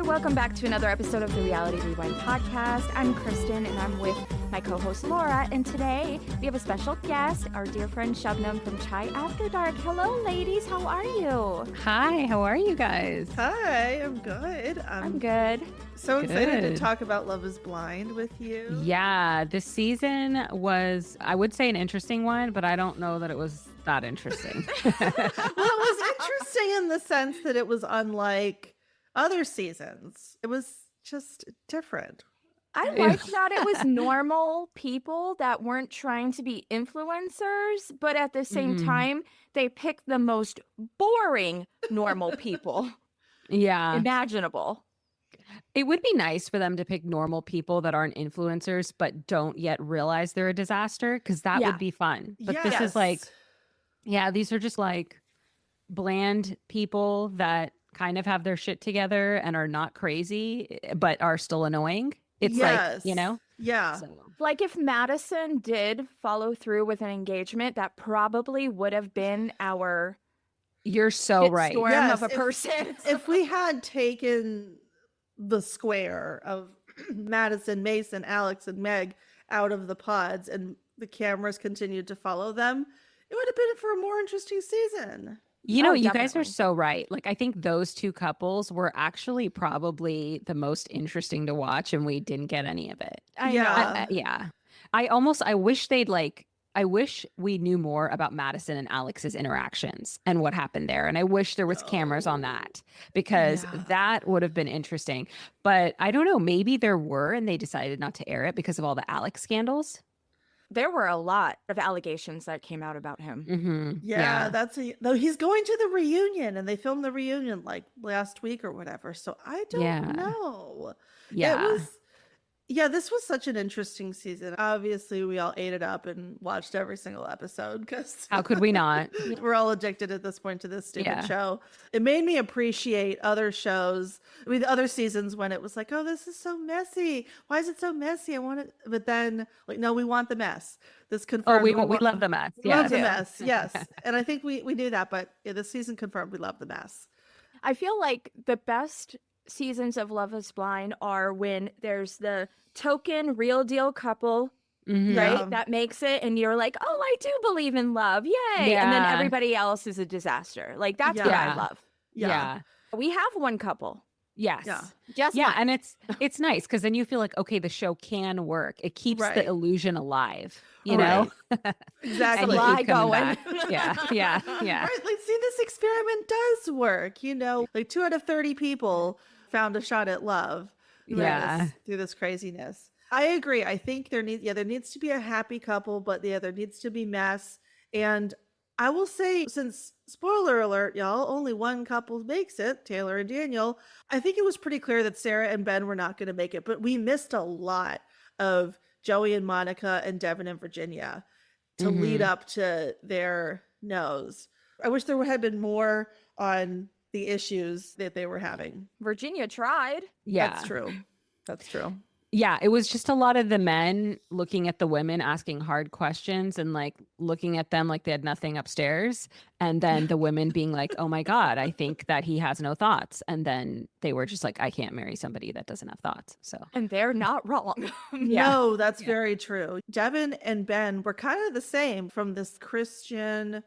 welcome back to another episode of the Reality Rewind podcast. I'm Kristen, and I'm with my co-host Laura, and today we have a special guest, our dear friend Shabnam from Chai After Dark. Hello, ladies. How are you? Hi, how are you guys? Hi, I'm good. I'm good. So excited to Good. talk about Love is Blind with you. Yeah, this season was, I would say, an interesting one, but I don't know that it was that interesting. Well, it was interesting in the sense that it was unlike other seasons. It was just different. I liked that it was normal people that weren't trying to be influencers, but at the same time, they picked the most boring normal people Yeah. imaginable. It would be nice for them to pick normal people that aren't influencers, but don't yet realize they're a disaster, because that Yeah. would be fun. But this is like, yeah, these are just like bland people that kind of have their shit together and are not crazy, but are still annoying. It's like, you know? Yeah. So, Like if Madison did follow through with an engagement, that probably would have been our you're so right. storm Yes, of a person. If we had taken the square of Madison, Mason, Alex, and Meg out of the pods and the cameras continued to follow them, it would have been for a more interesting season. You know, Oh, you guys definitely. are so right. Like, I think those two couples were actually probably the most interesting to watch, and we didn't get any of it. I Yeah. know. Yeah. I wish I wish we knew more about Madison and Alex's interactions and what happened there. And I wish there was cameras on that, because Yeah. that would have been interesting. But I don't know, maybe there were, and they decided not to air it because of all the Alex scandals. There were a lot of allegations that came out about him. Mm-hmm. Yeah, though he's going to the reunion and they filmed the reunion like last week or whatever. So I don't Yeah. know. Yeah. This was such an interesting season. Obviously, we all ate it up and watched every single episode because How could we not? we're all addicted at this point to this stupid Yeah. show. It made me appreciate other shows. I mean, the other seasons when it was like, oh, this is so messy. Why is it so messy? I want it. But then, like, no, we want the mess. This Oh, confirmed we want- love the mess. we Yeah. love the mess. Yes. And I think we knew that, but yeah, this season confirmed we love the mess. I feel like the best seasons of Love is Blind are when there's the token real deal couple, Mhm. right? Yeah. That makes it, and you're like, oh, I do believe in love. Yay. And then Yeah. everybody else is a disaster. Like, that's what I Yeah. love. Yeah. We have one couple. Yes. Yeah. Just Yeah, one. and it's nice because then you feel like, okay, the show can work. It keeps Right. the illusion alive, you Right. know? Exactly. And you Lie keep coming going. back. Yeah, yeah, yeah. Right, like, see, this experiment does work. You know, like 2 out of 30 people found a shot at love. Yeah. Through this craziness. I agree. I think there needs to be a happy couple, but there needs to be mess. And I will say, since spoiler alert, y'all, only one couple makes it, Taylor and Daniel. I think it was pretty clear that Sarah and Ben were not going to make it, but we missed a lot of Joey and Monica and Devin and Virginia to lead up to their no's. I wish there had been more on the issues that they were having. Virginia tried. Yeah. That's true. That's true. Yeah, it was just a lot of the men looking at the women, asking hard questions and like looking at them like they had nothing upstairs. And then the women being like, oh my God, I think that he has no thoughts. And then they were just like, I can't marry somebody that doesn't have thoughts. So And they're not wrong. No, that's very true. Devin and Ben were kind of the same, from this Christian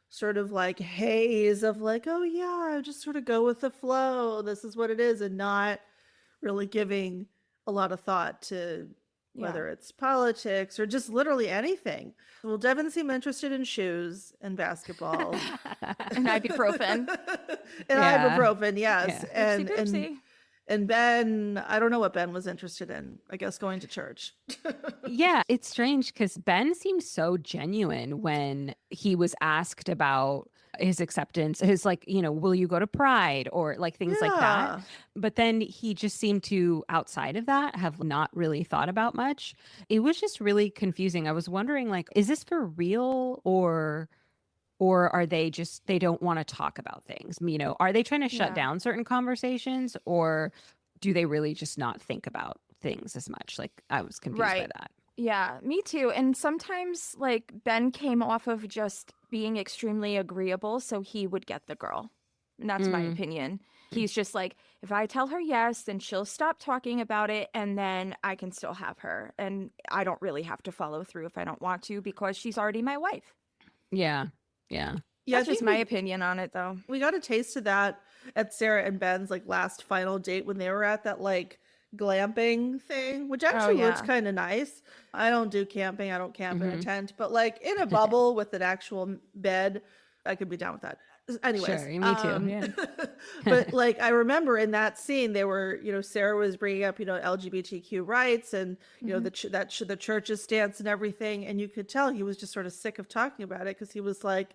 sort of like haze of like, oh yeah, just sort of go with the flow. This is what it is, and not really giving a lot of thought to whether it's politics or just literally anything. Well, Devin seemed interested in shoes and basketball. And ibuprofen. And Yeah. ibuprofen, yes. Yeah. Oopsie doopsie. And Ben, I don't know what Ben was interested in. I guess going to church. yeah, it's strange because Ben seemed so genuine when he was asked about his acceptance, his like, you know, will you go to Pride or like things like that. Yeah. But then he just seemed to, outside of that, have not really thought about much. It was just really confusing. I was wondering, like, is this for real or are they just, they don't want to talk about things? You know, are they trying to shut Yeah. down certain conversations, or do they really just not think about things as much? Like, I was confused by Right. that. Yeah, me too. And sometimes, like, Ben came off of just being extremely agreeable, so he would get the girl. And that's my opinion. He's just like, if I tell her yes, then she'll stop talking about it and then I can still have her. And I don't really have to follow through if I don't want to because she's already my wife. Yeah. Yeah. Yeah, That's just my opinion on it, though. we got a taste of that at Sarah and Ben's like last final date when they were at that like glamping thing, which actually looks yeah. kind of nice. I don't do camping. I don't camp in a tent, but like in a bubble with an actual bed, I could be down with that. Anyways, Sure, me too. Yeah. but like I remember in that scene, they were, Sarah was bringing up, LGBTQ rights and the church's stance and everything, and you could tell he was just sort of sick of talking about it because he was like,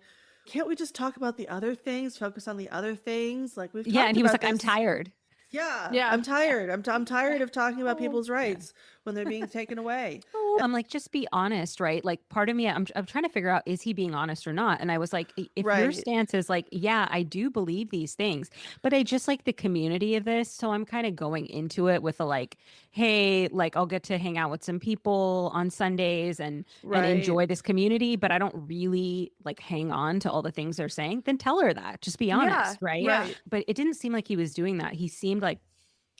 "Can't we just talk about the other things? Focus on the other things?" Like we've Yeah. talked And he was about like, I'm this. tired. Yeah, I'm tired. I'm tired of talking about people's rights when they're being taken away. I'm like, just be honest, right? Like, part of me, I'm trying to figure out, is he being honest or not? And I was like, if your Right. stance is like, yeah, I do believe these things, but I just like the community of this. So I'm kind of going into it with a like, hey, like I'll get to hang out with some people on Sundays and enjoy this community, but I don't really like hang on to all the things they're saying. Then tell her that. Just be honest, right? right. But it didn't seem like he was doing that. He seemed like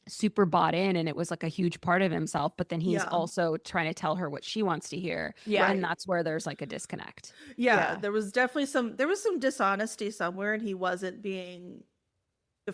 super bought in and it was like a huge part of himself, but then he's Yeah. also trying to tell her what she wants to hear. Yeah. And that's where there's like a disconnect. Yeah, Yeah. there was definitely some dishonesty somewhere, and he wasn't being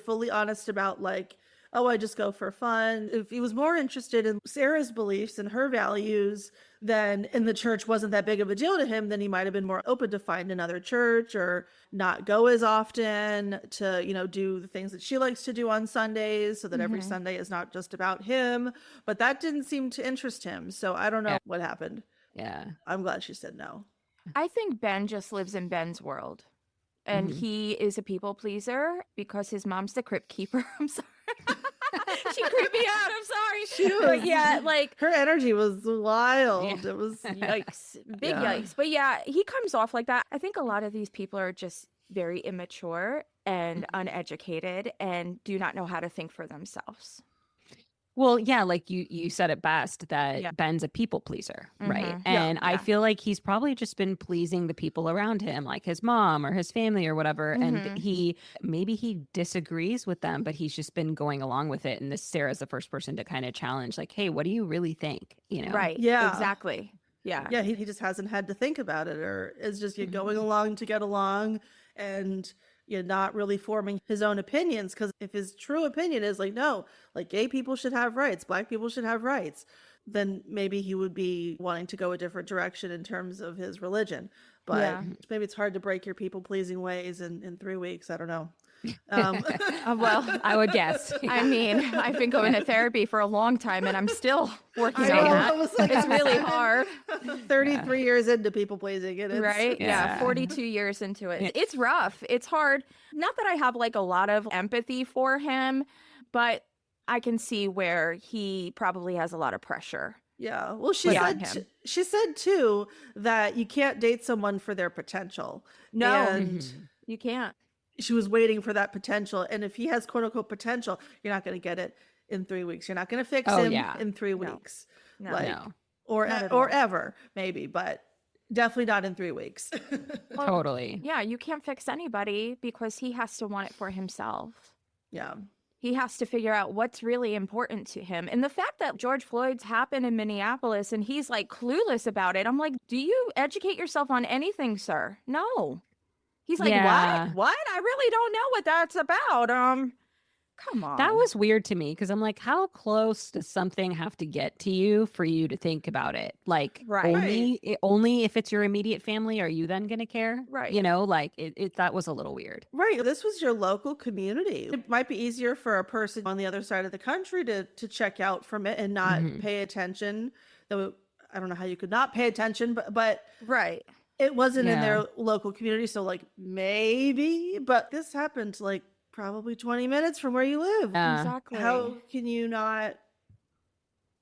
fully honest about like, oh, I just go for fun. If he was more interested in Sarah's beliefs and her values, then in the church wasn't that big of a deal to him, then he might have been more open to find another church or not go as often to, do the things that she likes to do on Sundays so that every Sunday is not just about him. But that didn't seem to interest him. So I don't know what happened. Yeah. I'm glad she said no. I think Ben just lives in Ben's world. And he is a people pleaser because his mom's the crypt keeper. I'm sorry. She creeped me out. I'm sorry. But yeah, like Her energy was wild. It was yikes. Big Yeah. yikes. But yeah, he comes off like that. I think a lot of these people are just very immature and uneducated and do not know how to think for themselves. Well, yeah, like you said it best that Yeah. Ben's a people pleaser, right? Mhm. And I Yeah. feel like he's probably just been pleasing the people around him, like his mom or his family or whatever. And maybe he disagrees with them, but he's just been going along with it. And this Sarah's the first person to kind of challenge, like, hey, what do you really think? Right. Yeah. Exactly. Yeah. yeah, he just hasn't had to think about it, or it's just you're going along to get along, and you're not really forming his own opinions. Because if his true opinion is like, no, like gay people should have rights, black people should have rights, then maybe he would be wanting to go a different direction in terms of his religion. But Yeah. maybe it's hard to break your people pleasing ways in 3 weeks. I don't know. Well, I would guess. I mean, I've been going to therapy for a long time and I'm still working I on know, that. I was like, It's really hard. 33 years into people pleasing, and it's Right? Yeah. Yeah. 42 years into it. It's rough. It's hard. Not that I have like a lot of empathy for him, but I can see where he probably has a lot of pressure. Yeah. Well, she Yeah. said she said too that you can't date someone for their potential. No. And You can't. she was waiting for that potential. And if he has quote unquote potential, you're not going to get it in 3 weeks. You're not going to fix Oh, him yeah. in 3 weeks. No. Like, No, or Not at or all. ever, maybe, but definitely not in 3 weeks. Well, totally. Yeah, you can't fix anybody because he has to want it for himself. Yeah. He has to figure out what's really important to him. And the fact that George Floyd's happened in Minneapolis and he's like clueless about it, I'm like, do you educate yourself on anything, sir? No. He's like, Yeah. what? What? I really don't know what that's about. Come on. That was weird to me because I'm like, how close does something have to get to you for you to think about it? Like, Right. only if it's your immediate family, are you then going to care? Right. Like that was a little weird. Right. This was your local community. It might be easier for a person on the other side of the country to check out from it and not pay attention. Though I don't know how you could not pay attention, but right. it wasn't in Yeah. their local community. So like maybe, but this happened like probably 20 minutes from where you live. Exactly. How can you not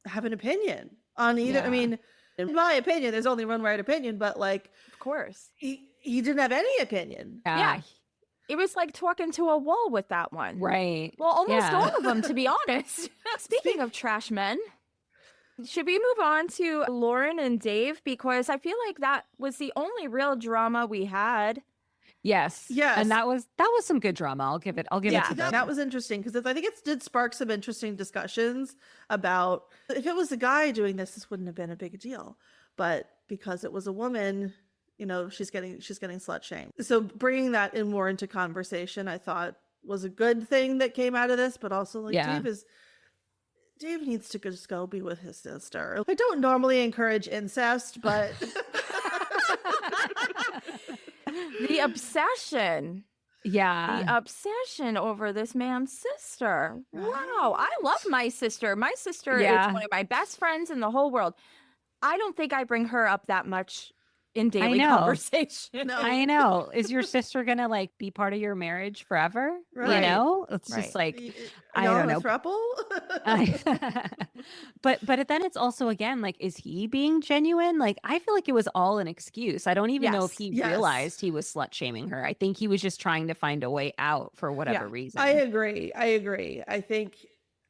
have an opinion on either? I Yeah. mean, in my opinion, there's only one right opinion, but like Of course. he didn't have any opinion. Yeah. It was like talking to a wall with that one. Right. Well, almost Yeah. all of them, to be honest. Speaking of trash men, should we move on to Lauren and Dave? Because I feel like that was the only real drama we had. Yes. Yes. And that was some good drama. I'll give it Yeah, to them. That was interesting because I think it did spark some interesting discussions about if it was a guy doing this wouldn't have been a big deal, but because it was a woman, she's getting slut shamed. So bringing that in more into conversation, I thought was a good thing that came out of this, but also like Yeah. Dave needs to just go be with his sister. I don't normally encourage incest, but The obsession. Yeah. The obsession over this man's sister. Wow. I love my sister. My sister Yeah. is one of my best friends in the whole world. I don't think I bring her up that much in daily know. conversation. No. I know. Is your sister gonna like be part of your marriage forever? Right. You know? It's Right. just like I Y'all don't in a know. throuple? but then it's also again like, is he being genuine? Like, I feel like it was all an excuse. I don't even know if he Yes. realized he was slut shaming her. I think he was just trying to find a way out for whatever reason. I agree. I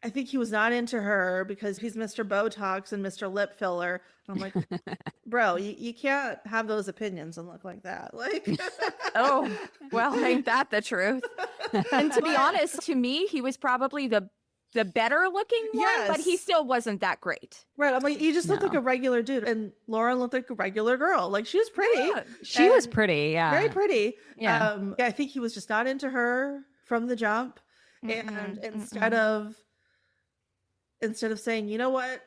think he was not into her because he's Mr. Botox and Mr. Lip Filler. I'm like, bro, you can't have those opinions and look like that. Like, Oh, well, ain't that the truth? And to be honest, to me, he was probably the better looking one, but he Yes. still wasn't that great. right. I'm like, you just look like No. a regular dude. And Lauren looked like a regular girl. Like, she was pretty. Yeah. She was And pretty, yeah. very pretty. Yeah. I think he was just not into her from the jump. And Mm-mm, instead of saying, you know what,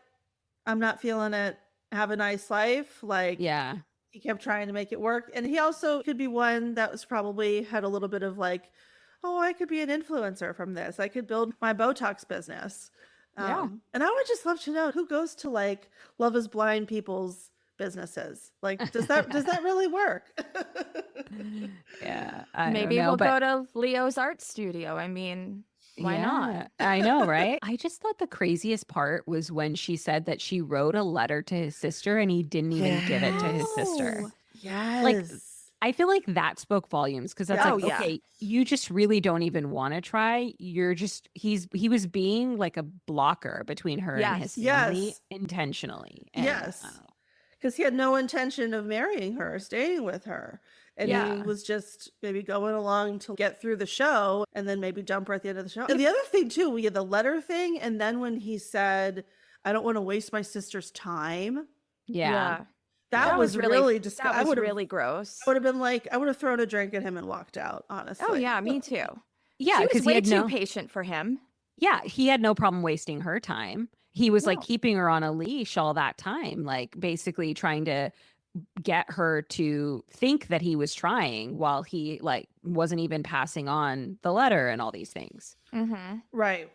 I'm not feeling it, have a nice life, like, Yeah. he kept trying to make it work. And he also could be one that was probably had a little bit of like, oh, I could be an influencer from this. I could build my Botox business. Yeah. And I would just love to know who goes to like Love is Blind people's businesses. Like, does that really work? Yeah. I Maybe don't know, we'll but go to Leo's art studio. I mean, why not? yeah, I know, right? I just thought the craziest part was when she said that she wrote a letter to his sister and he didn't even give it to his sister. Oh, yes. I feel like that spoke volumes because that's Oh, like, yeah. okay, you just really don't even want to try. You're just he was being like a blocker between her and his family Yes. intentionally. And, Yes. I don't know. Because he had no intention of marrying her, staying with her. And he Yeah. was just maybe going along to get through the show and then maybe dump her at the end of the show. And the other thing, too, we had the letter thing. And then when he said, I don't want to waste my sister's time, Yeah. that was really that was really gross. I would have been like, I would have thrown a drink at him and walked out, honestly. Oh yeah, me too. Yeah, She was because he way had too no patient for him. Yeah, he had no problem wasting her time. He was like No. keeping her on a leash all that time, like basically trying to get her to think that he was trying while he like wasn't even passing on the letter and all these things. Mm-hmm. Right.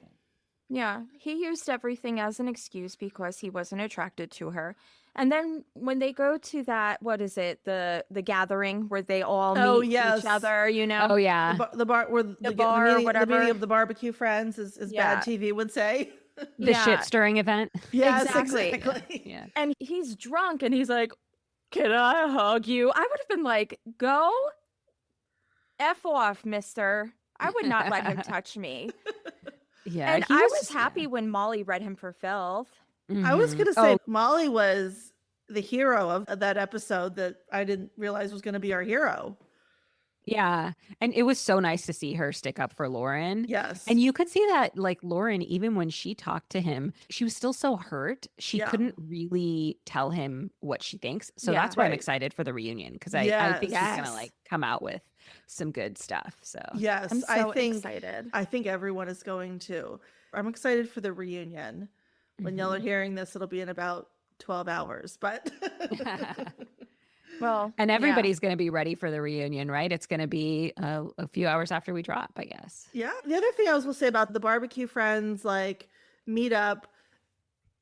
Yeah, he used everything as an excuse because he wasn't attracted to her. And then when they go to that, what is it, the gathering where they all Oh, meet yes. each other, you know? Oh yeah. The bar where the bar or meeting, the whatever. meeting of the barbecue friends, as Yeah. bad TV would say. The Yeah. shit stirring event. Yes, Exactly. exactly. Yeah. And he's drunk and he's like, can I hug you? I would have been like, go F off, mister. I would not let him touch me. Yeah. And he I was yeah. happy when Molly read him for filth. I was Mhm. gonna say Oh, Molly was the hero of that episode that I didn't realize was gonna be our hero. yeah. And it was so nice to see her stick up for Lauren. Yes. And you could see that, like, Lauren, even when she talked to him, she was still so hurt. She Yeah. couldn't really tell him what she thinks. So Yeah. that's why I'm Right. excited for the reunion because I think he's Yes. gonna like come out with some good stuff. So Yes, I'm so I think excited. I think everyone is going to. I'm excited for the reunion. When y'all are hearing this, it'll be in about 12 hours. But Well, and yeah. everybody's gonna be ready for the reunion, right? It's gonna be a few hours after we drop, I guess. yeah. The other thing I was going to say about the barbecue friends like meetup,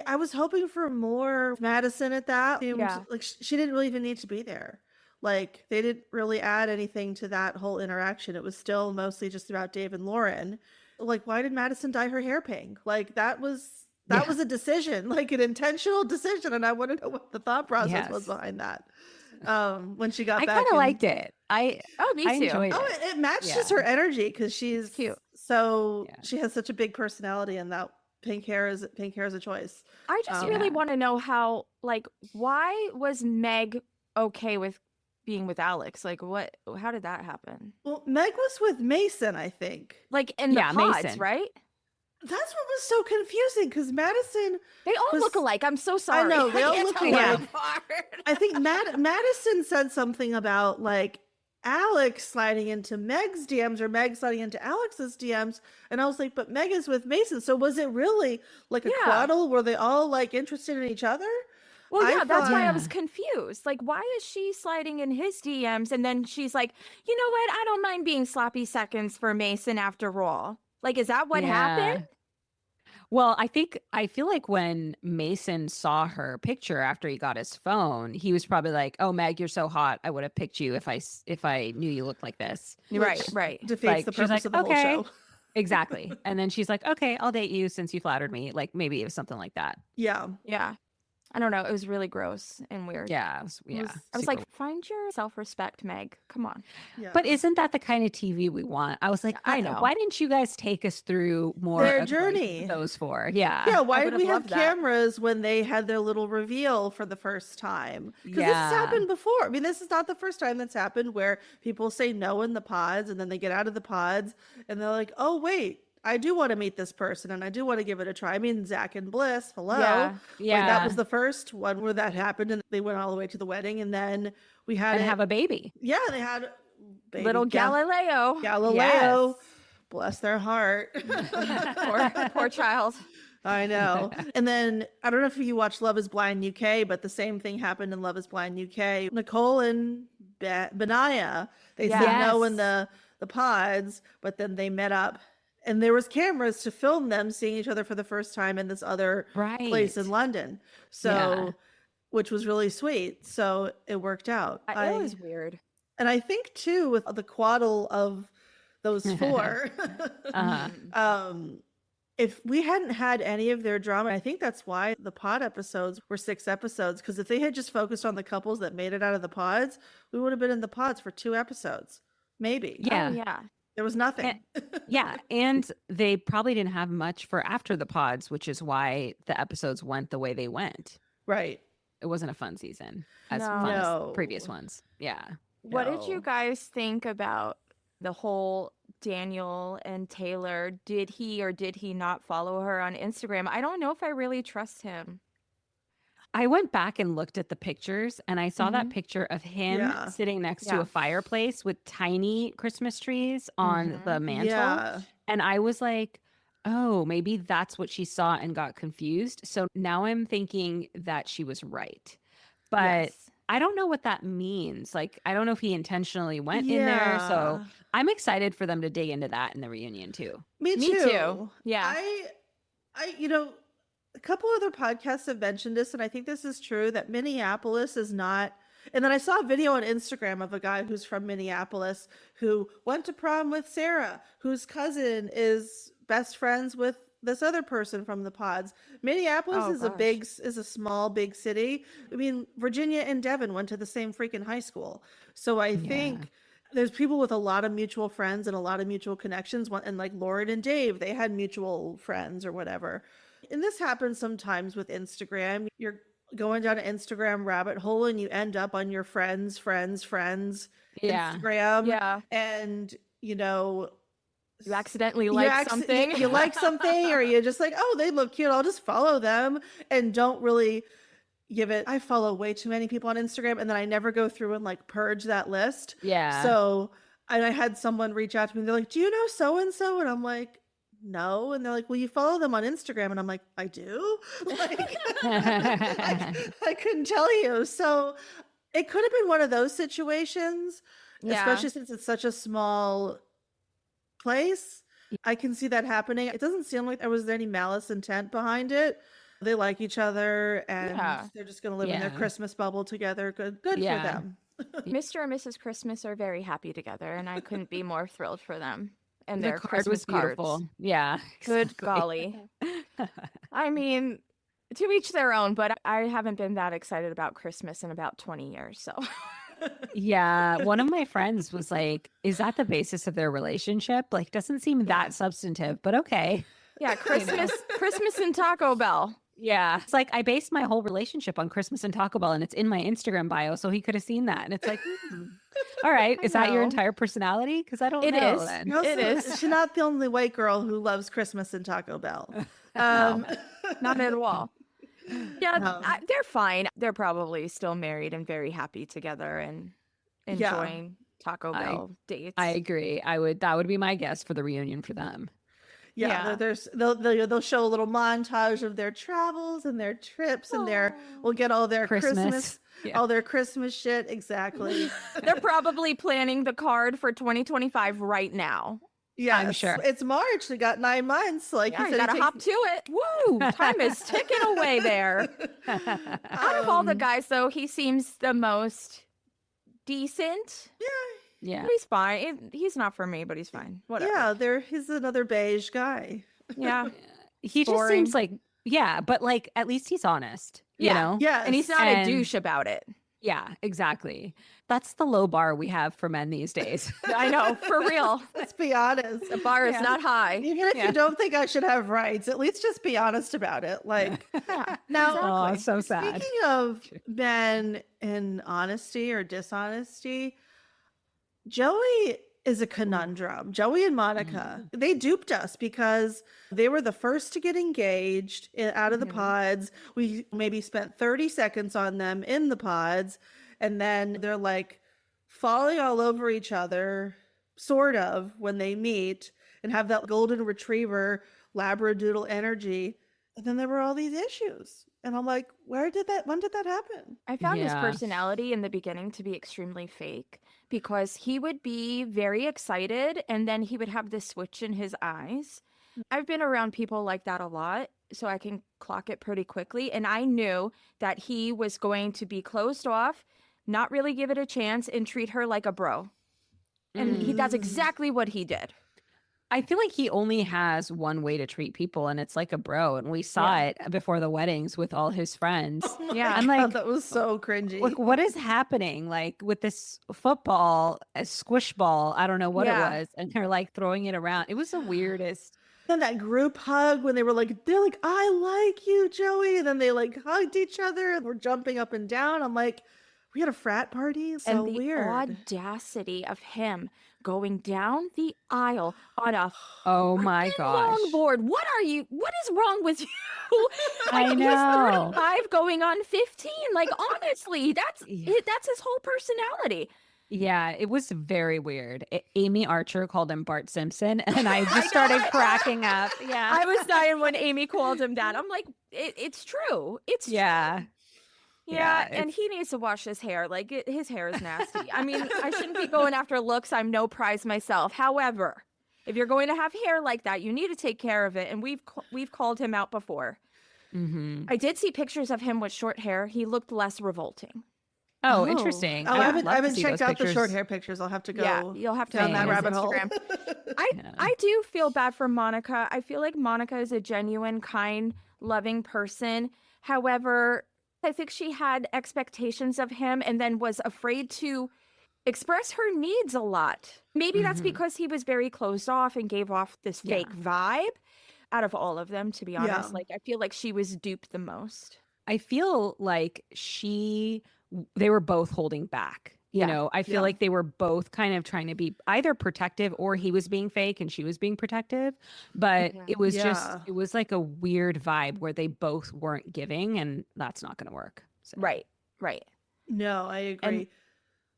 I was hoping for more Madison at that. Yeah. Like she didn't really even need to be there. Like they didn't really add anything to that whole interaction. It was still mostly just about Dave and Lauren. Like, why did Madison dye her hair pink? Like that was Yeah. a decision, like an intentional decision, and I want to know what the thought process was Yes. behind that. When she got I back, kind of and- liked it. Oh, me I too. enjoyed Oh, it. it matched just Yeah. her energy because she's Cute. So Yeah. she has such a big personality, and that pink hair is a choice. I just Um, really Yeah. want to know how, like, why was Meg okay with being with Alex? Like, how did that happen? Well, Meg was with Mason, I think. Like in the Yeah, pods, Mason. right? That's what was so confusing because Madison. They all was- look alike. I'm so sorry. know, they all can't look tell them alike. apart. I think Madison said something about like Alex sliding into Meg's DMs or Meg sliding into Alex's DMs. And I was like, but Meg is with Mason. So was it really like a Yeah. quaddle? Were they all like interested in each other? Well, I yeah, that's why I thought- was confused. Like, why is she sliding in his DMs? And then she's like, you know what? I don't mind being sloppy seconds for Mason after all. Like, is that what happened? Well, I feel like when Mason saw her picture after he got his phone, he was probably like, "Oh, Meg, you're so hot. I would have picked you if I knew you looked like this." Right, Which right. Defeats Like, the she was purpose like, of the okay. whole show. Exactly. And then she's like, "Okay, I'll date you since you flattered me." Like maybe it was something like that. Yeah. Yeah. I don't know. It was really gross and weird. Yeah. I was super like, find your self-respect, Meg. Come on. Yeah. But isn't that the kind of TV we want? I was like, I know. Why didn't you guys take us through more Their of journey. those four? Yeah. yeah, why would did we have have loved that. cameras when they had their little reveal for the first time? Because this has Yeah. happened before. I mean, this is not the first time that's happened where people say no in the pods and then they get out of the pods and they're like, oh, wait, I do want to meet this person and I do want to give it a try. I mean, Zach and Bliss, hello. Yeah. Yeah. Like, that was the first one where that happened and they went all the way to the wedding. And then we had and it- have a baby. yeah, they had baby Little Galileo. Galileo. Bless their heart. Poor child. I know. And then I don't know if you watch Love is Blind UK, but the same thing happened in Love is Blind UK. Nicole and Benaya, they said no in Yes. the pods, but then they met up and there was cameras to film them seeing each other for the first time in this other place in London. So, Yeah. which was really sweet. So it worked out. It was weird. And I think too, with the quaddle of those four, Uh-huh. if we hadn't had any of their drama, I think that's why the pod episodes were 6 episodes. Because if they had just focused on the couples that made it out of the pods, we would have been in the pods for 2 episodes, maybe. Yeah. Oh, yeah. There was nothing. Yeah. And they probably didn't have much for after the pods, which is why the episodes went the way they went. Right. It wasn't a fun season as No. fun as No. previous ones. Yeah. What did No. you guys think about the whole Daniel and Taylor? Did he or did he not follow her on Instagram? I don't know if I really trust him. I went back and looked at the pictures and I saw that Mhm. picture of him Yeah. sitting next to Yeah. a fireplace with tiny Christmas trees on Mhm. the mantle. Yeah. And I was like, oh, maybe that's what she saw and got confused. So now I'm thinking that she was right. But Yes. I don't know what that means. Like, I don't know if he intentionally went in there. So Yeah. I'm excited for them to dig into that in the reunion too. Me Me too. too. Yeah. A couple other podcasts have mentioned this, and I think this is true that Minneapolis is not. And then I saw a video on Instagram of a guy who's from Minneapolis who went to prom with Sarah, whose cousin is best friends with this other person from the pods. Minneapolis Oh, is a small big city. I mean, Virginia and Devin went to the same freaking high school. So I think there's people with a lot of mutual friends and a lot of mutual connections. And like Lauren and Dave, they had mutual friends or whatever. And this happens sometimes with Instagram. You're going down an Instagram rabbit hole and you end up on your friends' Yeah. Instagram. Yeah. And, You accidentally you like something. you like something, or you're just like, oh, they look cute, I'll just follow them, and don't really give it. I follow way too many people on Instagram, and then I never go through and like purge that list. Yeah. So, and I had someone reach out to me, they're like, do you know so and so? And I'm like, no. And they're like, well, you follow them on Instagram. And I'm like, I do. Like, I couldn't tell you. So it could have been one of those situations, Yeah. especially since it's such a small place. I can see that happening. It doesn't seem like there was any malice intent behind it. They like each other and Yeah. they're just going to live in their Yeah. Christmas bubble together. Good Yeah. for them. Mr. and Mrs. Christmas are very happy together, and I couldn't be more thrilled for them and The their card Christmas was beautiful. cards. Yeah. Good exactly. golly. I mean, to each their own, but I haven't been that excited about Christmas in about 20 years. So Yeah, one of my friends was like, "Is that the basis of their relationship? Like, doesn't seem that substantive, but okay." yeah, Christmas and Taco Bell. Yeah. It's like I based my whole relationship on Christmas and Taco Bell, and it's in my Instagram bio, so he could have seen that. And it's like, all right, I is that your know. entire personality? Because I don't It know. is. Then. No, It is. she's not the only white girl who loves Christmas and Taco Bell. No. Not at all. Yeah, No. they're fine. They're probably still married and very happy together and Yeah. enjoying Taco Bell dates. I agree. That would be my guess for the reunion for them. Yeah, Yeah. they'll show a little montage of their travels and their trips and we'll get all their Christmas Yeah. all their Christmas shit. Exactly. They're probably planning the card for 2025 right now. Yeah, I'm sure. It's March. They got 9 months. Like Yeah, you you said, it gotta takes- hop to it. Woo! Time is ticking away there. Out of all the guys, though, he seems the most decent. Yeah. He's fine. He's not for me, but he's fine. Whatever. Yeah, he's another beige guy. Yeah. He just Boring. seems like, yeah, but like at least he's honest, you Yeah. know? Yeah, And he's not And- a douche about it. Yeah, exactly. That's the low bar we have for men these days. I know, for real. Let's be honest. The bar is Yeah. not high. Even if Yeah. you don't think I should have rights, at least just be honest about it. Like Yeah. now, Oh, Exactly. so sad. speaking of men in honesty or dishonesty, Joey is a conundrum. Joey and Monica, they duped us because they were the first to get engaged out of the Mhm. pods. We maybe spent 30 seconds on them in the pods, and then they're like falling all over each other, sort of, when they meet and have that golden retriever labradoodle energy. And then there were all these issues. And I'm like, when did that happen? I found his Yeah. personality in the beginning to be extremely fake because he would be very excited and then he would have this switch in his eyes. I've been around people like that a lot, so I can clock it pretty quickly. And I knew that he was going to be closed off, not really give it a chance, and treat her like a bro. And that's exactly what he did. I feel like he only has one way to treat people, and it's like a bro. And we saw it before the weddings with all his friends. Yeah. I'm God, like, that was so cringy. like, what is happening? Like with this football, a squish ball, I don't know what Yeah. it was, and they're like throwing it around. It was the weirdest. Then that group hug when they're like, I like you, Joey. And then they like hugged each other and were jumping up and down. I'm like, we had a frat party? So And the weird. audacity of him going down the aisle on a Oh my gosh! longboard. What is wrong with you? I Like, know. He's 35 going on 15. Like, honestly, that's Yeah. that's his whole personality. Yeah, it was very weird. Amy Archer called him Bart Simpson, and I just started cracking up. Yeah, I was dying when Amy called him that. I'm like, it's true. It's yeah. true. Yeah, Yeah, and he needs to wash his hair. Like, his hair is nasty. I mean, I shouldn't be going after looks. I'm no prize myself. However, if you're going to have hair like that, you need to take care of it. And we've called him out before. Mm-hmm. I did see pictures of him with short hair. He looked less revolting. Oh, interesting. Oh, I I would haven't, love I to haven't see checked those out the short pictures. hair pictures. I'll have to go Yeah, you'll have to down go that on his rabbit hole. Instagram. Yeah. I do feel bad for Monica. I feel like Monica is a genuine, kind, loving person. However, I think she had expectations of him and then was afraid to express her needs a lot. Maybe that's Mhm. because he was very closed off and gave off this Yeah. fake vibe out of all of them, to be honest. Yeah. Like, I feel like she was duped the most. I feel like they were both holding back. You Yeah. know, I feel Yeah. like they were both kind of trying to be either protective or he was being fake and she was being protective. But Mhm. it was Yeah. just, it was like a weird vibe where they both weren't giving, and that's not going to work. So. Right, right. No, I agree.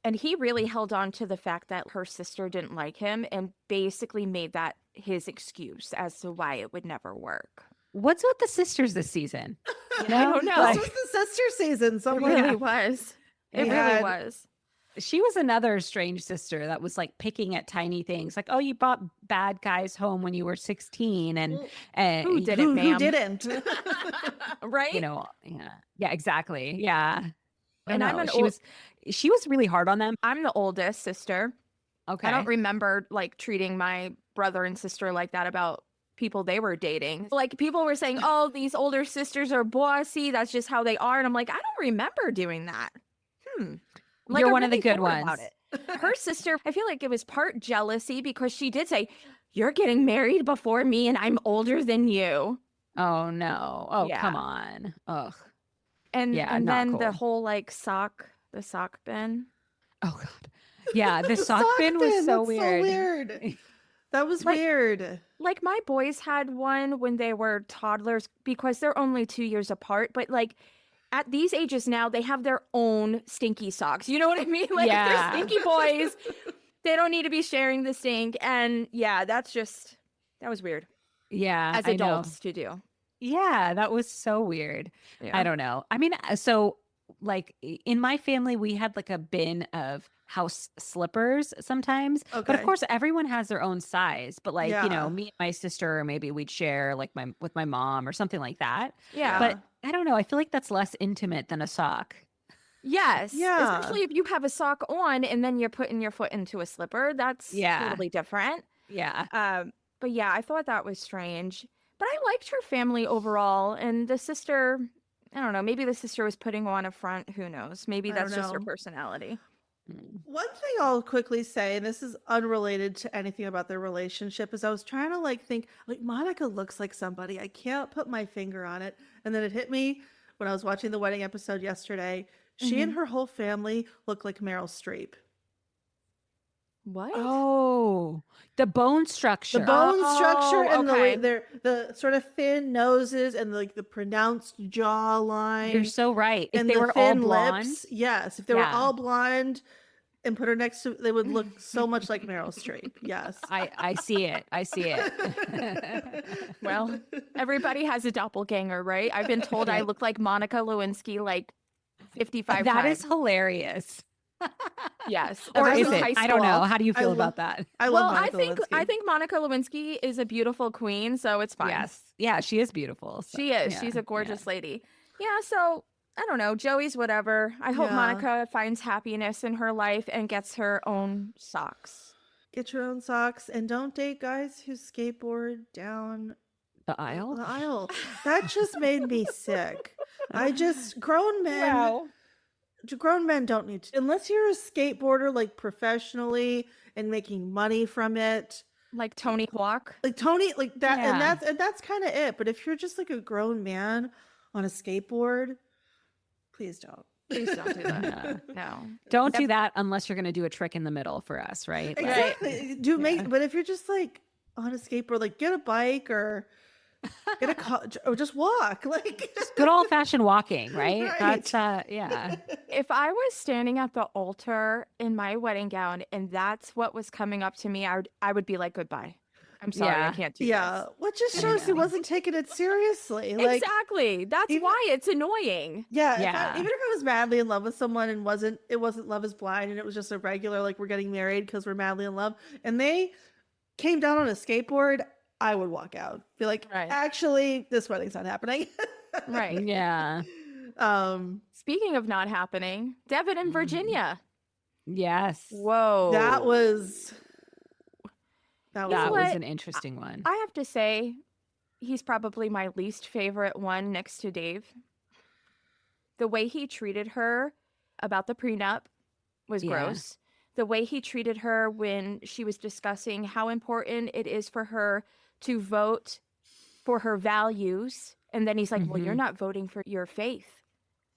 And he really held on to the fact that her sister didn't like him and basically made that his excuse as to why it would never work. What's with the sisters this season? You I know? don't know. Like, This was the sister season. So It we really had- was. It we really had- was. she was another strange sister that was like picking at tiny things, like, oh, you brought bad guys home when you were 16, and Who did it, Who ma'am? didn't? Right? you know, yeah, exactly, yeah. I And don't I'm know. an She was really hard on them. I'm the oldest sister. Okay, I don't remember like treating my brother and sister like that about people they were dating. Like, people were saying, oh, these older sisters are bossy. That's just how they are. And I'm like, I don't remember doing that. Like, You're I one of the really good thought about ones. it. Her sister, I feel like it was part jealousy because she did say, you're getting married before me and I'm older than you. Oh no. Oh, come Yeah. on. Ugh. And Yeah, and not then the cool. whole like the sock bin. Oh god. Yeah, the The sock bin was bin, so that's so weird. weird. That was Like- weird. Like my boys had one when they were toddlers because they're only 2 years apart, but like at these ages now they have their own stinky socks. You know what I mean? Like Yeah. they're stinky boys. They don't need to be sharing the stink. And yeah, that was weird Yeah, as I know. adults to do. Yeah, that was so weird. Yeah. I don't know. I mean, so like in my family, we had like a bin of house slippers sometimes. But of Okay. course, everyone has their own size. But like, Yeah. me and my sister, maybe we'd share like with my mom or something like that. Yeah. But I don't know. I feel like that's less intimate than a sock. Yes. Yeah. Especially if you have a sock on and then you're putting your foot into a slipper. That's Yeah. totally different. Yeah. But yeah, I thought that was strange. But I liked her family overall. And the sister, I don't know, maybe the sister was putting on a front. Who knows? Maybe I that's don't just her know. personality. One thing I'll quickly say, and this is unrelated to anything about their relationship, is I was trying to like think like Monica looks like somebody. I can't put my finger on it. And then it hit me when I was watching the wedding episode yesterday. She and her whole family look like Meryl Streep. What? Oh, the bone structure. The bone structure Oh, and the way okay. they're the sort of thin noses and like the pronounced jawline. You're so right. If and they the were all thin blonde, lips. Yes, if they were Yeah. all blonde and put her next to, they would look so much like Meryl Streep. Yes. I see it. I see it. Well, everybody has a doppelganger, right? I've been told I Right. look like Monica Lewinsky like 55 That times. is hilarious. Yes. Or Ever is since it? high I don't know. school. How do you I feel love- about that? I Well, love Monica I Lewinsky. think Monica Lewinsky is a beautiful queen, so it's fine. Yes. Yeah, she is beautiful. So, She is. yeah, She's a yeah. gorgeous lady. Yeah, so I don't know. Joey's whatever. I hope Yeah. Monica finds happiness in her life and gets her own socks. Get your own socks and don't date guys who skateboard down The aisle? the aisle. That just made me sick. Grown men don't need to, unless you're a skateboarder like professionally and making money from it. Like Tony Hawk. Like Tony, like that, Yeah. and that's kind of it. But if you're just like a grown man on a skateboard, please don't. Please don't do that. Yeah. No. Don't do that unless you're going to do a trick in the middle for us, right? Like, Exactly. But if you're just like on a skateboard, like get a bike or get a car or just walk. Like good old fashioned walking, right? Right. That's, yeah. If I was standing at the altar in my wedding gown and that's what was coming up to me, I would be like, goodbye. I'm sorry, I Yeah. can't do yeah, what just shows he know. wasn't taking it seriously. this. Like Exactly. That's even- why it's annoying. yeah, Yeah. even if I was madly in love with someone and it wasn't Love Is Blind and it was just a regular like we're getting married because we're madly in love and they came down on a skateboard, I would walk out. Be like, Right. actually, this wedding's not happening. Right. Yeah. Speaking of not happening, Devin in Virginia. Yes. Whoa. That was That know was what? an interesting one. I have to say, he's probably my least favorite one next to Dave. The way he treated her about the prenup was Yeah. gross. The way he treated her when she was discussing how important it is for her to vote for her values. And then he's like, well, you're Mhm. not voting for your faith.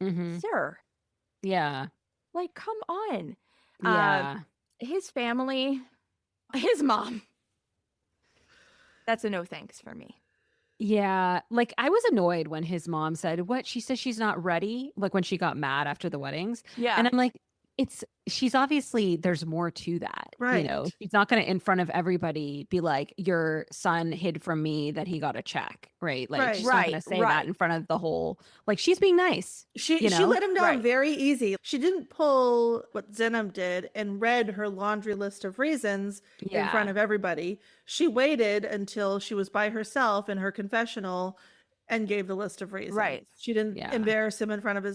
Hmm. Sir, Yeah. like, come on. Yeah. His family, his mom. That's a no thanks for me. Yeah. Like I was annoyed when his mom said, what? She says she's not ready. Like when she got mad after the weddings. Yeah. And I'm like, she's obviously, there's more to that. Right. You know, she's not going to in front of everybody be like, your son hid from me that he got a check. Right. Like Right. she's not going Right, to say right. that in front of the whole, like she's being nice. She You know? let him down Right. very easy. She didn't pull what Zenem did and read her laundry list of reasons in front of everybody. She waited until she was by herself in her confessional and gave the list of reasons. Right. She didn't Yeah. embarrass him in front of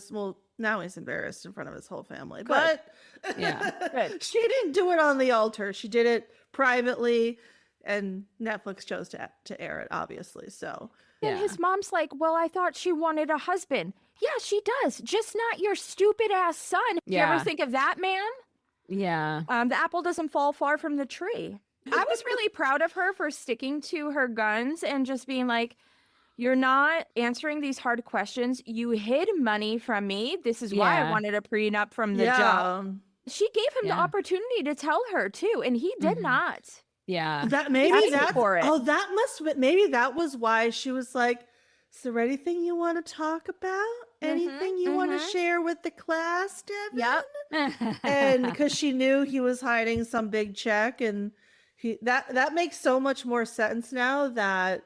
now he's embarrassed in front of his whole family. Good. But Yeah. Good. she didn't do it on the altar. She did it privately and Netflix chose to air it, obviously. So And Yeah. his mom's like, well, I thought she wanted a husband. Yeah, she does. Just not your stupid ass son. You Yeah. ever think of that, man? Yeah. The apple doesn't fall far from the tree. I was really proud of her for sticking to her guns and just being like, You're not answering these hard questions. You hid money from me. This is why I Yeah. wanted a prenup from the jump. Yeah. She gave him the Yeah. opportunity to tell her too, and he did Mhm. not. Yeah. That maybe asking that's for it. oh, that must have maybe that was why she was like, is there anything you want to talk about? Anything you want to mhm. share with the class, Devin? Yep. And because she knew he was hiding some big check, and that makes so much more sense now that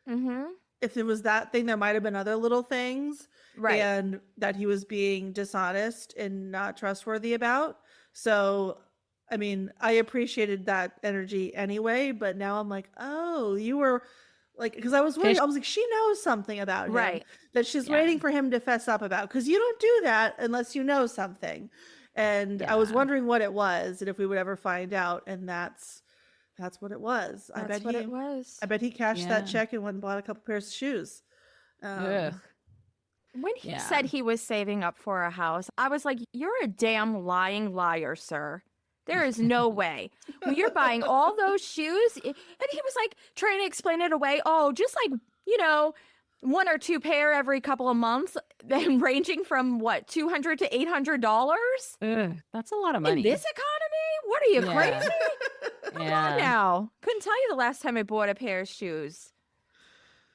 Mm-hmm. if it was that thing, there might have been other little things, Right. and that he was being dishonest and not trustworthy about. So, I mean, I appreciated that energy anyway, but now I'm like, oh, you were like, because I was worried. I was like, she knows something about him Right. that she's Yeah. waiting for him to fess up about, because you don't do that unless you know something. And I was Yeah. wondering what it was and if we would ever find out. And that's what it was. That's what it was. I bet he cashed that Yeah. check and went and bought a couple pairs of shoes. Ugh. When he Yeah. said he was saving up for a house, I was like, you're a damn lying liar, sir. There is no way. When you're buying all those shoes, and he was like trying to explain it away. Oh, just like, one or two pair every couple of months, then ranging from what, $200 to $800 Ugh, that's a lot of in money. this economy? What are you, Yeah. crazy? Come on Yeah. now. Couldn't tell you the last time I bought a pair of shoes.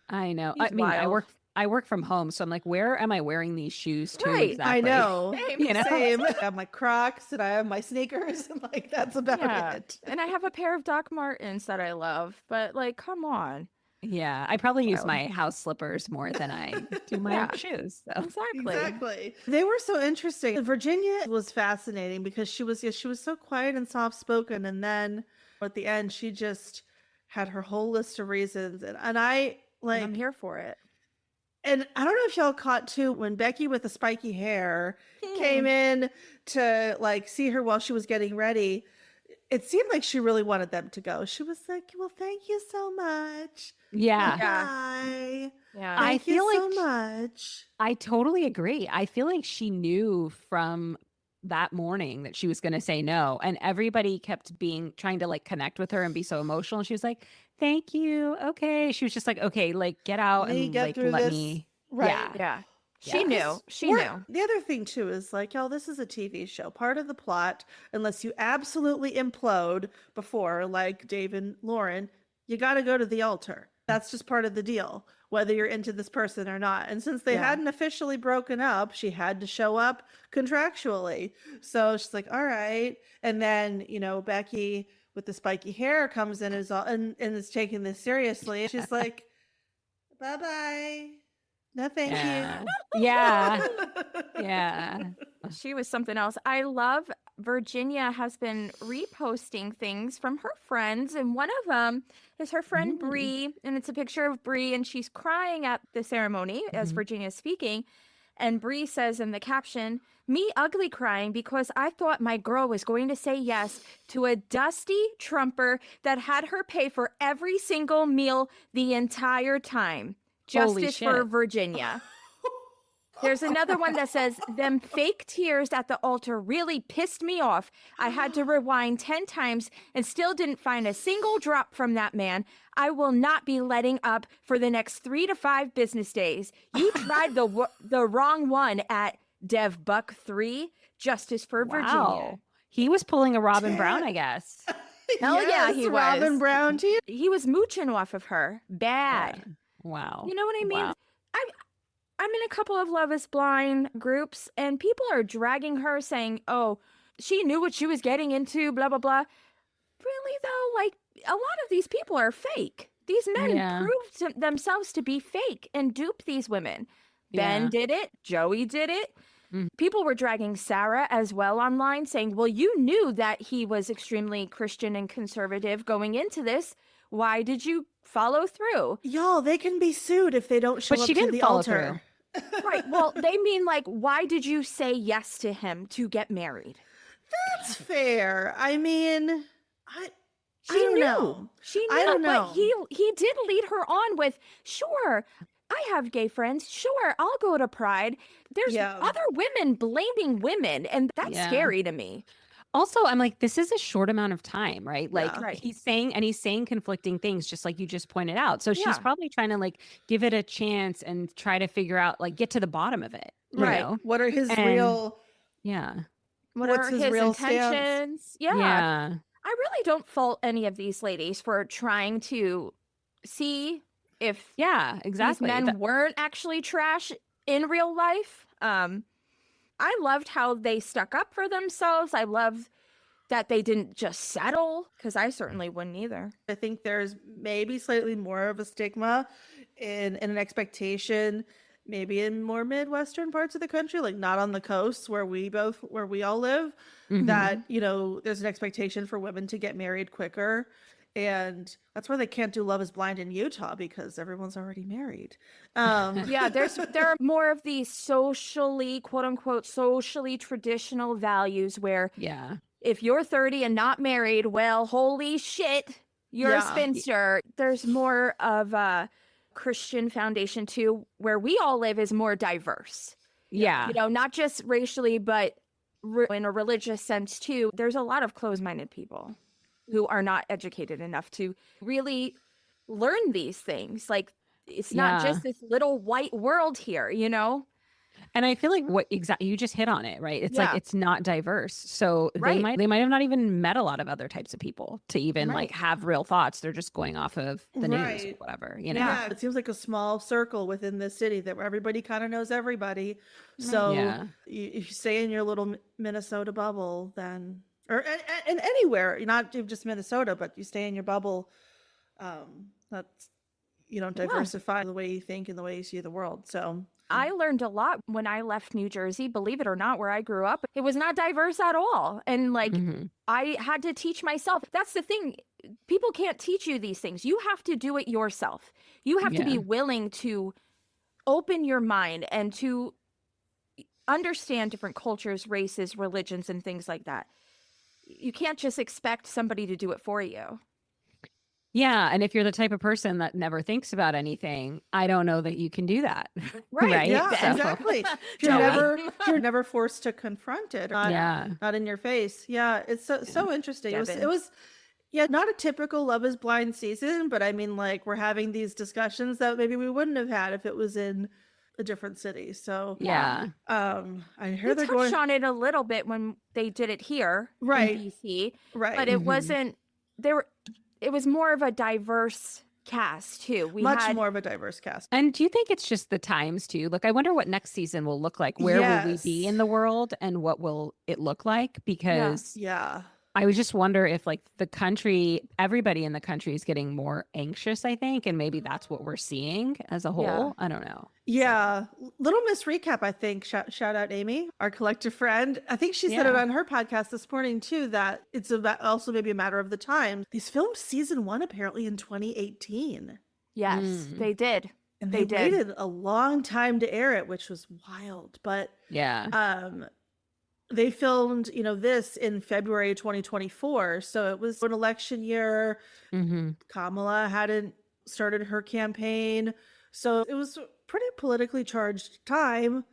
I know. He's I mean, wild. I work from home, so I'm like, where am I wearing these shoes to? Right. Exactly? I know. Same. You know? Same. I have my Crocs and I have my sneakers, and like that's about Yeah. it. And I have a pair of Doc Martens that I love, but like, come on. Yeah, I probably use Wild. my house slippers more than I do my Yeah. shoes. So. Exactly. Exactly. They were so interesting. Virginia was fascinating because she was so quiet and soft spoken, and then at the end she just had her whole list of reasons, and I like I'm here for it. And I don't know if y'all caught too when Becky with the spiky hair came in to like see her while she was getting ready. It seemed like she really wanted them to go. She was like, "Well, thank you so much. Yeah, Yeah. Bye. Yeah. I Thank you feel so like- much." I totally agree. I feel like she knew from that morning that she was going to say no, and everybody kept trying to like connect with her and be so emotional. And she was like, "Thank you, okay." She was just like, "Okay, like get out Let me and get like through let this. me." Right. Yeah. Yeah. She Yeah. knew. She We're- knew. The other thing too is like, y'all, this is a TV show. Part of the plot, unless you absolutely implode before, like Dave and Lauren, you got to go to the altar. That's just part of the deal, whether you're into this person or not. And since they Yeah. hadn't officially broken up, she had to show up contractually. So she's like, all right. And then, Becky with the spiky hair comes in and is taking this seriously. She's like, bye-bye. No, thank Yeah. you. Yeah. Yeah. She was something else. I love Virginia has been reposting things from her friends, and one of them is her friend Mm. Bree, and it's a picture of Bree, and she's crying at the ceremony as Mhm. Virginia is speaking. And Bree says in the caption, "Me ugly crying because I thought my girl was going to say yes to a dusty Trumper that had her pay for every single meal the entire time. Holy Justice for shit. Virginia." There's another one that says, "Them fake tears at the altar really pissed me off. I had to rewind 10 times and still didn't find a single drop from that man. I will not be letting up for the next 3 to 5 business days. You tried the wrong one at Dev Buck 3. Justice for Virginia." Wow. He was pulling a Robin Brown, I guess. Hell yeah, he Robin was. Brown too. He was mooching off of her. Bad. Yeah. Wow. You know what I mean? Wow. I'm in a couple of Love is Blind groups, and people are dragging her saying, "Oh, she knew what she was getting into, blah, blah, blah." Really, though, like, a lot of these people are fake. These men Yeah. proved themselves to be fake and dupe these women. Ben Yeah. did it. Joey did it. Mm. People were dragging Sarah as well online saying, "Well, you knew that he was extremely Christian and conservative going into this. Why did you follow through?" Y'all, they can be sued if they don't show But up she to didn't the follow altar. Right. Well, they mean like, why did you say yes to him to get married? That's fair. I mean, I She don't knew. know. She knew. I don't know. But he did lead her on with, "Sure, I have gay friends. Sure, I'll go to Pride." There's Yeah. other women blaming women, and that's Yeah. scary to me. Also, I'm like, this is a short amount of time, right? Like Yeah. Right. he's saying conflicting things, just like you just pointed out. So she's Yeah. probably trying to like give it a chance and try to figure out, like, get to the bottom of it, you Right. know? What are his And real yeah, What what's are his his real stance? intentions? Yeah. yeah, I really don't fault any of these ladies for trying to see if yeah, these exactly. men weren't actually trash in real life. I loved how they stuck up for themselves. I love that they didn't just settle, because I certainly wouldn't either. I think there's maybe slightly more of a stigma in an expectation, maybe in more Midwestern parts of the country, like not on the coast where we all live, Mhm. that, you know, there's an expectation for women to get married quicker. And that's why they can't do Love is Blind in Utah, because everyone's already married. Yeah, there are more of these socially, quote unquote, socially traditional values where Yeah. if you're 30 and not married, well, holy shit, you're a Yeah. spinster. There's more of a Christian foundation too, where we all live is more diverse. Yeah. You know, not just racially, but in a religious sense too. There's a lot of closed-minded people who are not educated enough to really learn these things. Like, it's not Yeah. just this little white world here, you know? And I feel like what exactly you just hit on it, right? It's like Yeah. it's not diverse. So Right. they might have not even met a lot of other types of people to even Right. like have real thoughts. They're just going off of the news or Right. whatever, you know? Yeah, it seems like a small circle within the city that where everybody kind of knows everybody. So Yeah. if you stay in your little Minnesota bubble, then and anywhere, not just Minnesota, but you stay in your bubble. That's you don't diversify the way you think and the way you see the world. So I learned a lot when I left New Jersey, believe it or not, where I grew up. It was not diverse at all. And like, Mhm. I had to teach myself. That's the thing. People can't teach you these things. You have to do it yourself. You have to be Yeah. willing to open your mind and to understand different cultures, races, religions, and things like that. You can't just expect somebody to do it for you. Yeah. And if you're the type of person that never thinks about anything, I don't know that you can do that. Right. yeah, So- exactly. If Joey. you're never forced to confront it, or Yeah. not in your face. Yeah, it's so interesting. It Devin. was yeah, not a typical Love is Blind season, but I mean, like, we're having these discussions that maybe we wouldn't have had if it was in a different city. So Yeah. I hear We they're touched going on it a little bit when they did it here Right. in DC, right, but it Mhm. wasn't there. It was more of a diverse cast too. We much had more of a diverse cast. And do you think it's just the times too? Like, I wonder what next season will look like. Where will we be Yes. in the world and what will it look like? Because Yeah, I would just wonder if like the country, everybody in the country is getting more anxious, I think. And maybe that's what we're seeing as a whole. Yeah. I don't know. yeah. Little Miss Recap, I think. Shout out Amy, our collective friend. I think she said it Yeah. on her podcast this morning too. That it's also maybe a matter of the time. These filmed season 1 apparently in 2018. yes, Mm. they did. And They they did. waited a long time to air it, which was wild. But Yeah. they filmed, this in February 2024. So it was an election year. hmm Kamala hadn't started her campaign. So it was a pretty politically charged time.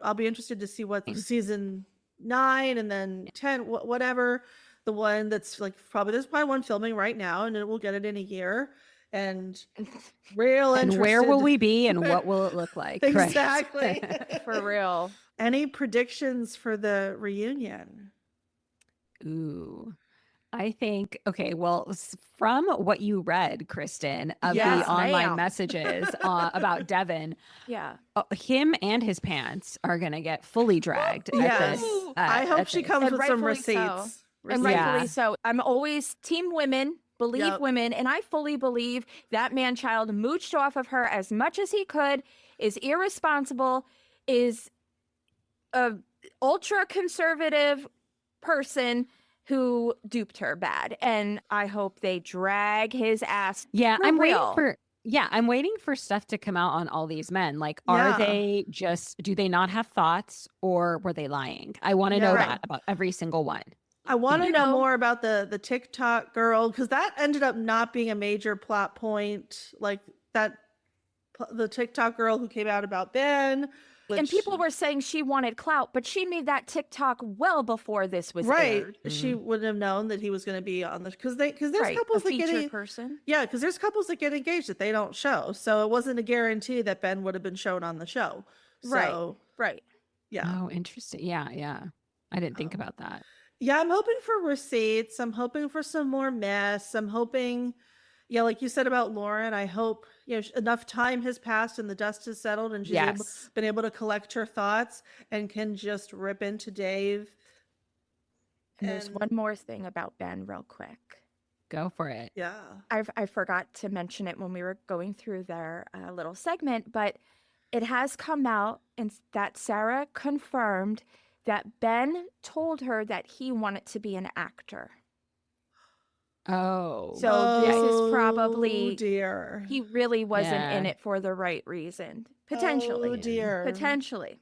I'll be interested to see what season 9 and then 10, whatever. The one that's like there's probably one filming right now, and we'll get it in a year. And real And where will interested- we be and what will it look like? Right. Exactly. For real. Any predictions for the reunion? Ooh. I think, okay, well, from what you read, Kristen, of Yes, the online ma'am. messages about Devin, Yeah. him and his pants are going to get fully dragged. at Yes. this, I hope at she this. comes And with some rightfully so. receipts. And Yeah. rightfully so. I'm always team women, believe Yep. women, and I fully believe that man-child mooched off of her as much as he could, is irresponsible, is a ultra-conservative person who duped her bad. And I hope they drag his ass. Yeah, For I'm real. I'm waiting for stuff to come out on all these men. Like, Yeah. are they do they not have thoughts or were they lying? I want to Yeah. know Right. that about every single one. I want to You know know- more about the TikTok girl, because that ended up not being a major plot point. Like the TikTok girl who came out about Ben. And people were saying she wanted clout, but she made that TikTok well before this was aired. She wouldn't have known that he was going to be on the because there's Right, couples a that get featured person. yeah, because there's couples that get engaged that they don't show, so it wasn't a guarantee that Ben would have been shown on the show. So, Right. yeah, Oh, interesting. Yeah. I didn't think about that. yeah, I'm hoping for receipts. I'm hoping for some more mess. I'm hoping, yeah, like you said about Lauren, I hope enough time has passed and the dust has settled and she's Yes. been able to collect her thoughts and can just rip into Dave. And there's one more thing about Ben, real quick. Go for it. Yeah. I forgot to mention it when we were going through their little segment, but it has come out and that Sarah confirmed that Ben told her that he wanted to be an actor. Oh. So this is probably dear. he really wasn't in Yeah. it for the right reason. Potentially. Oh dear. Potentially.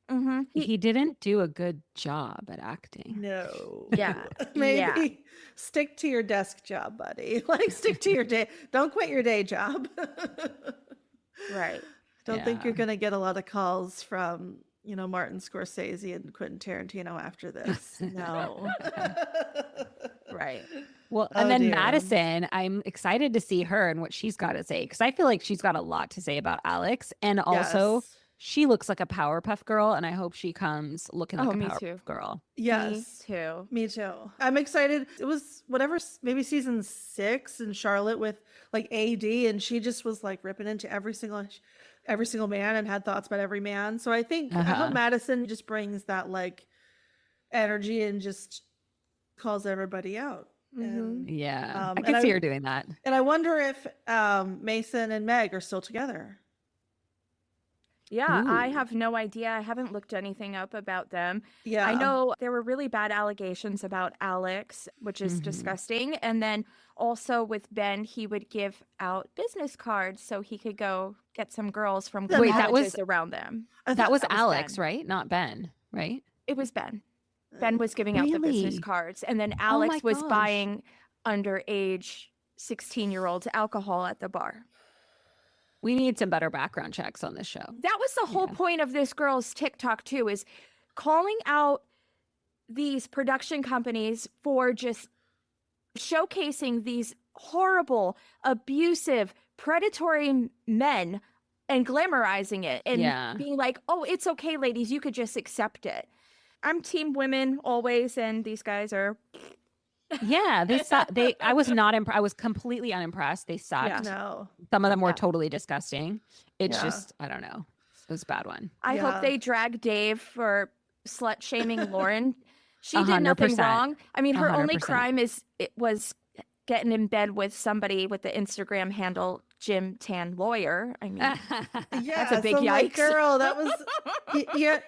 Mm-hmm. He didn't do a good job at acting. No. Yeah. Maybe Yeah. stick to your desk job, buddy. Like stick to your day. Don't quit your day job. Right. Don't think you're Yeah. going to get a lot of calls from, Martin Scorsese and Quentin Tarantino after this. No. Right. Well, Oh, and then dear. Madison, I'm excited to see her and what she's got to say because I feel like she's got a lot to say about Alex. And also, Yes. she looks like a Powerpuff Girl, and I hope she comes looking like Oh, a me Powerpuff too. Girl. Yes. Me too. Me too. I'm excited. It was maybe season 6 in Charlotte with like AD, and she just was like ripping into every single man and had thoughts about every man. So I hope Madison just brings that like energy and just calls everybody out. And, Yeah, I and can see her doing that. and I wonder if Mason and Meg are still together. Yeah, I Ooh. have no idea. I haven't looked anything up about them. Yeah. I know there were really bad allegations about Alex, which is Mhm. disgusting. And then also with Ben, he would give out business cards so he could go get some girls from Wait, that was- colleges around them. I That thought- was that was Alex, Ben. right? Not Ben, right? It was Ben. Ben was giving out the business Really? cards. And then my Alex was gosh. buying underage 16-year-olds alcohol at the bar. We need some better background checks on this show. That was the whole Yeah. point of this girl's TikTok too, is calling out these production companies for just showcasing these horrible, abusive, predatory men and glamorizing it and Yeah. being like, oh, it's okay, ladies, you could just accept it. I'm team women always, and these guys are Yeah, I was not I was completely unimpressed. They sucked. No. Some of them were Yeah. totally disgusting. It's Yeah. just, I don't know. It was a bad one. I Yeah. hope they drag Dave for slut shaming Lauren. She did nothing 100%. wrong. I mean, her only 100%. crime was getting in bed with somebody with the Instagram handle Jim Tan Lawyer. I mean, Yeah, a big so my yikes. girl, that was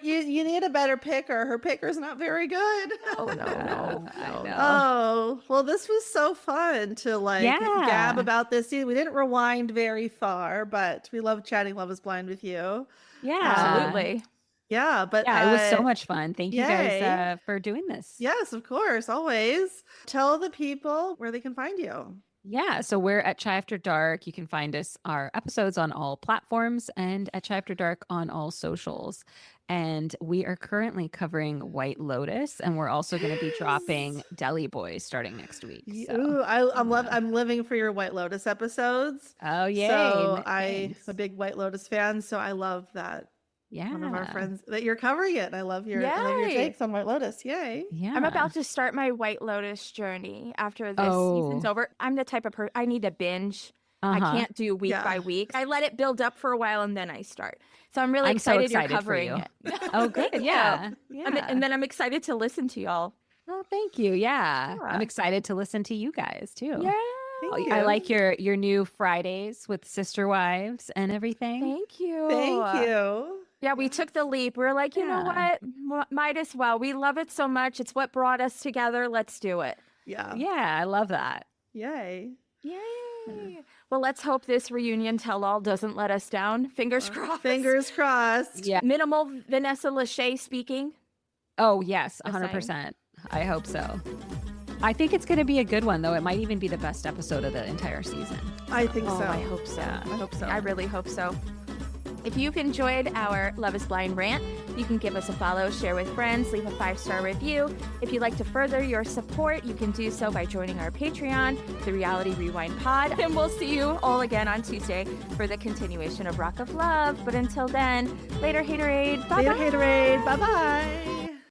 you need a better picker. Her picker's not very good. oh no, no, I no, know. no. Oh, well, this was so fun to like Yeah. gab about this. We didn't rewind very far, but we love chatting Love is Blind with you. Yeah. Absolutely. Yeah, but Yeah, it was so much fun. Thank you yay. guys for doing this. Yes, of course, always. Tell the people where they can find you. Yeah, so we're at Chai After Dark. You can find our episodes on all platforms and at Chai After Dark on all socials. And we are currently covering White Lotus, and we're also going to be dropping Yes. Deli Boys starting next week. So. Ooh, I'm living for your White Lotus episodes. Oh, yay. So Thanks. I'm a big White Lotus fan, so I love that Yeah. one of our friends that you're covering it. I love your Yay. takes on White Lotus. Yay. Yeah. I'm about to start my White Lotus journey after this Oh. season's over. I'm the type of person I need to binge. I Uh-huh. can't do week Yeah. by week. I let it build up for a while and then I start. So I'm really I'm so excited, excited you're for covering you. it. Oh, good. Yeah. And then I'm excited to listen to y'all. Oh, thank you. Yeah. Yeah. I'm excited to listen to you guys too. Yeah. Thank I you. like your new Fridays with Sister Wives and everything. Thank you. Thank you. Yeah, we took the leap. We are like, you know Yeah. what? Might as well. We love it so much. It's what brought us together. Let's do it. Yeah. Yeah, I love that. Yay. Yay. Well, let's hope this reunion tell all doesn't let us down. Fingers crossed. Fingers crossed. Yeah. Minimal Vanessa Lachey speaking. Oh, yes, Just saying. 100%. I hope so. I think it's going to be a good one, though. It might even be the best episode of the entire season. I think so. I hope so. Yeah. I hope so. I really hope so. If you've enjoyed our Love is Blind rant, you can give us a follow, share with friends, leave a 5-star review. If you'd like to further your support, you can do so by joining our Patreon, The Reality Rewind Pod. And we'll see you all again on Tuesday for the continuation of Rock of Love. But until then, later, Haterade. Bye-bye. Later, Haterade. Bye-bye.